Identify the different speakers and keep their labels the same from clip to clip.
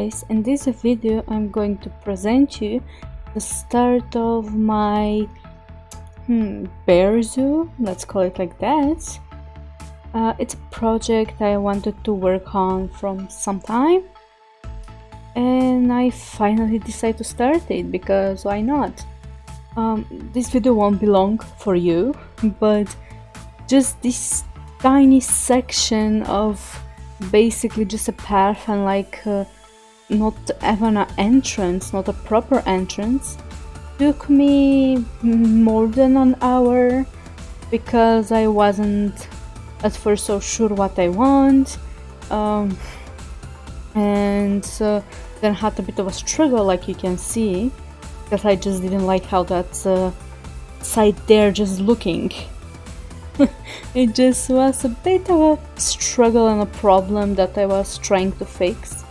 Speaker 1: guys, in this video I'm going to present you the start of my bear zoo, let's call it like that. It's a project I wanted to work on from some time, and I finally decided to start it because why not? This video won't be long for you, but just this tiny section of basically just a path and like not even an entrance, not a proper entrance, took me more than an hour because I wasn't at first so sure what I want, and then had a bit of a struggle, like you can see, because I just didn't like how that side there just looking. It just was a bit of a struggle and a problem that I was trying to fix,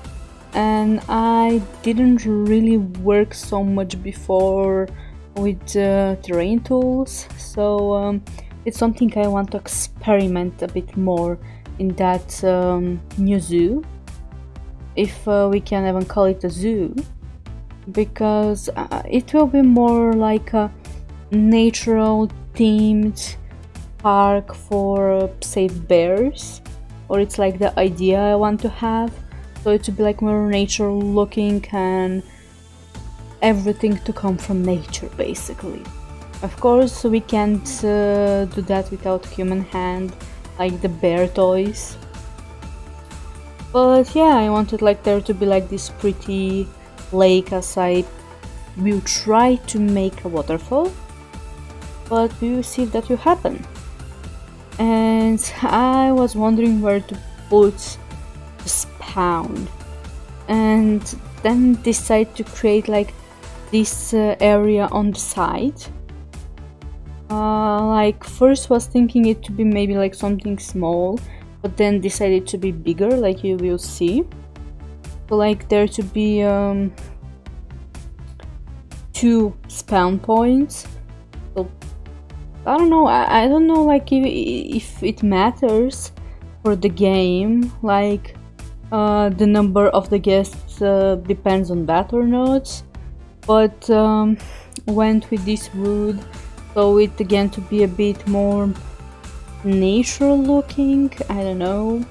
Speaker 1: and I didn't really work so much before with terrain tools, so it's something I want to experiment a bit more in that new zoo, if we can even call it a zoo, because it will be more like a natural themed park for safe bears, or it's like the idea I want to have, so it should be like more nature looking and everything to come from nature basically. Of course we can't do that without human hand, like the bear toys, but yeah, I wanted like there to be like this pretty lake, as I will try to make a waterfall, but we will see if that will happen. And I was wondering where to put the spawn, and then decide to create like this area on the side. Like first was thinking it to be maybe like something small, but then decided to be bigger, like you will see. So like there to be 2 spawn points. So I don't know, I don't know like if it matters for the game, like the number of the guests depends on that or not, but went with this wood, so it again to be a bit more natural looking, I don't know,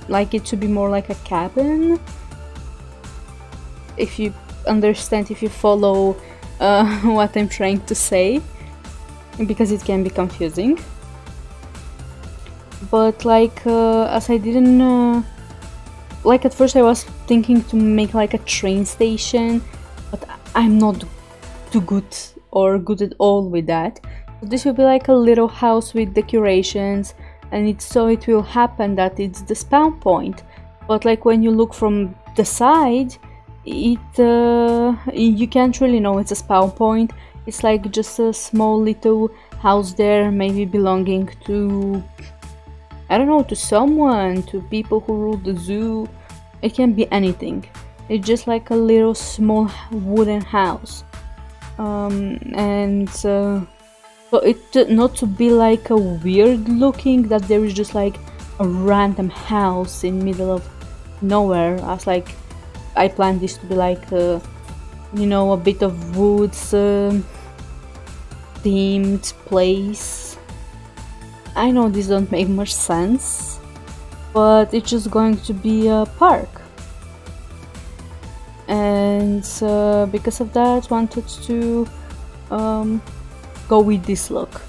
Speaker 1: like it should be more like a cabin, if you understand, if you follow what I'm trying to say, because it can be confusing. But like as I didn't like at first I was thinking to make like a train station, but I'm not too good or good at all with that, so this will be like a little house with decorations, and it will happen that it's the spawn point, but like when you look from the side, it you can't really know it's a spawn point. It's like just a small little house there, maybe belonging to, I don't know, to someone, to people who rule the zoo. It can be anything. It's just like a little small wooden house, and so it not to be like a weird looking that there is just like a random house in middle of nowhere. As like I planned this to be like you know, a bit of woods themed place. I know this don't make much sense, but it's just going to be a park, and because of that wanted to go with this look,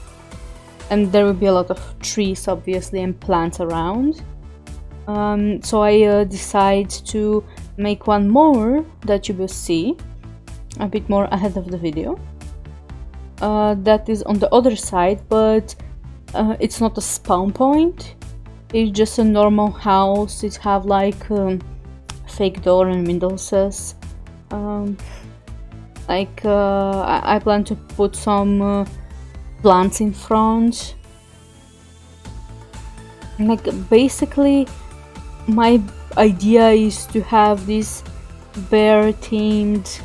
Speaker 1: and there will be a lot of trees obviously and plants around, so I decide to make one more that you will see a bit more ahead of the video, that is on the other side, but it's not a spawn point, it's just a normal house. It have like fake door and windows, like I plan to put some plants in front, like basically my idea is to have this bear themed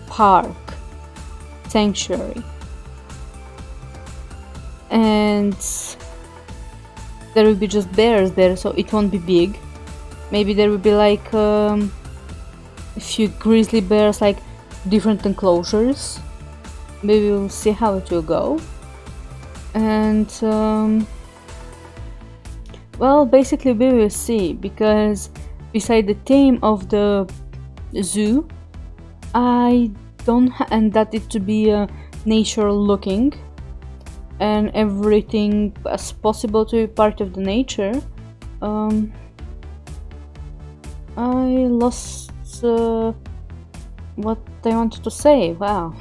Speaker 1: park sanctuary, and there will be just bears there, so it won't be big. Maybe there will be like a few grizzly bears, like different enclosures. Maybe we'll see how it will go. And well, basically we will see, because beside the theme of the zoo, I don't and that it to be nature looking and everything as possible to be part of the nature. I lost what I wanted to say. Wow.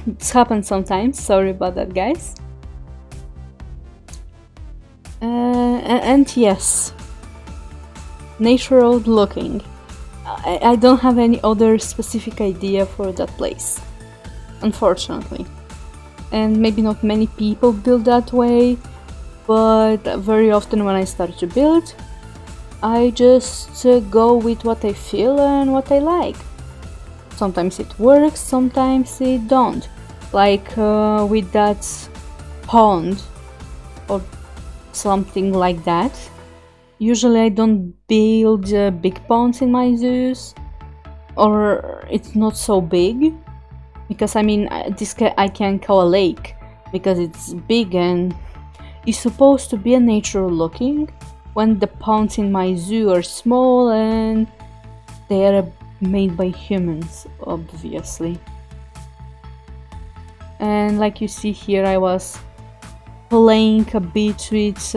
Speaker 1: This happens sometimes, sorry about that, guys. And yes, natural looking. I don't have any other specific idea for that place, unfortunately. And maybe not many people build that way, but very often when I start to build, I just go with what I feel and what I like. Sometimes it works, sometimes it don't. Like with that pond or something like that. Usually I don't build big ponds in my zoos, or it's not so big, because I mean this I can call a lake because it's big and it's supposed to be a natural looking, when the ponds in my zoo are small and they are made by humans, obviously. And like you see here, I was playing a bit with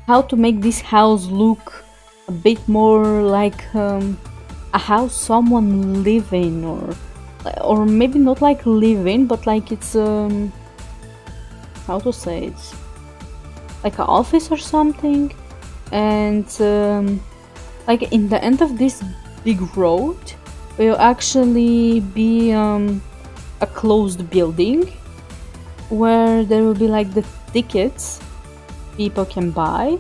Speaker 1: how to make this house look a bit more like a house someone live in, or maybe not like live in, but like it's how to say it, like an office or something. And like in the end of this big road will actually be a closed building where there will be like the tickets people can buy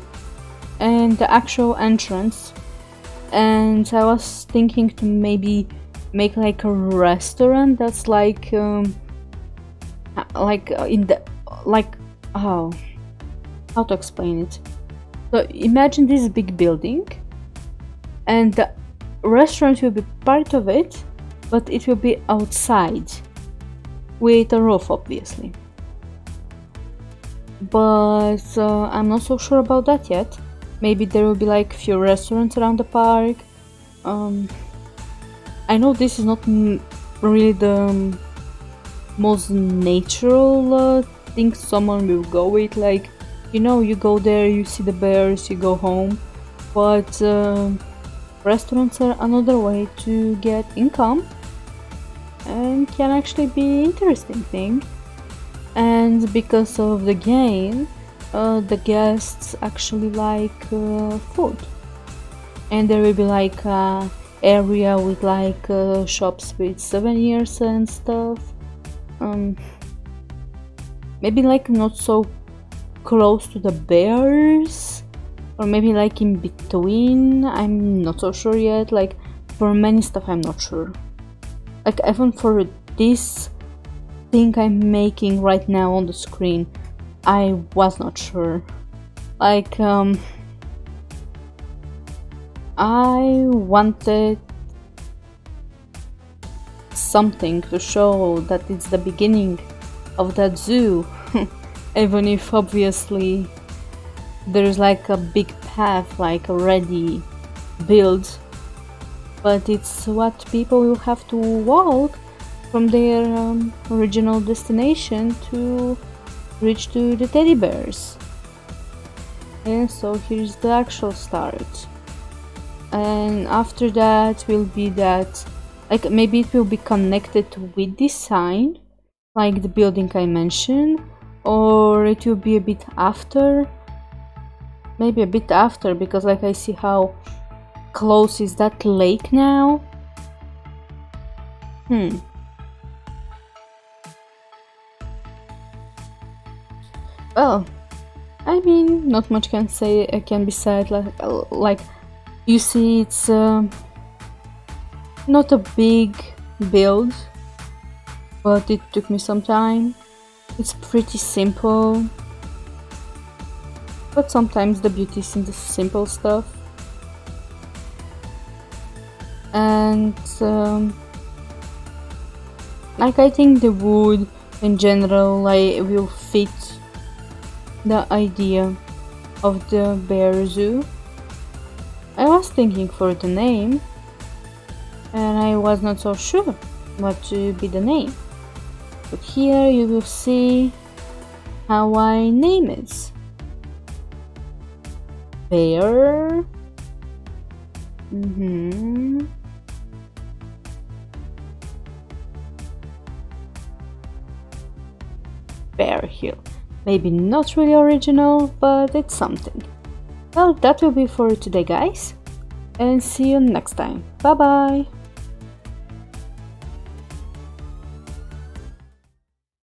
Speaker 1: and the actual entrance. And I was thinking to maybe make like a restaurant that's like in the how to explain it. So imagine this big building and the restaurant will be part of it, but it will be outside with a roof, obviously. But I'm not so sure about that yet. Maybe there will be like few restaurants around the park. I know this is not really the most natural thing someone will go with, like, you know, you go there, you see the bears, you go home. But restaurants are another way to get income and can actually be interesting thing. And because of the game, the guests actually like food, and there will be like area with like shops with souvenirs and stuff. Maybe like not so close to the bears, or maybe like in between. I'm not so sure yet. Like for many stuff I'm not sure. Like even for this thing I'm making right now on the screen, I was not sure. Like I wanted something to show that it's the beginning of that zoo. Even if obviously there's like a big path like already built, but it's what people will have to walk from their original destination to reach to the teddy bears. And so here's the actual start, and after that will be that, like, maybe it will be connected with this sign, like the building I mentioned, or it will be a bit after. Maybe a bit after, because like I see how close is that lake now. Well, I mean, not much can be said. Like you see, it's not a big build, but it took me some time. It's pretty simple, but sometimes the beauty is in the simple stuff. And like, I think the wood in general will fit the idea of the bear zoo. I was thinking for the name, and I was not so sure what to be the name, but here you will see how I name it. Bear. Bear Hill. Maybe not really original, but it's something. Well, that will be for today, guys, and see you next time. Bye bye!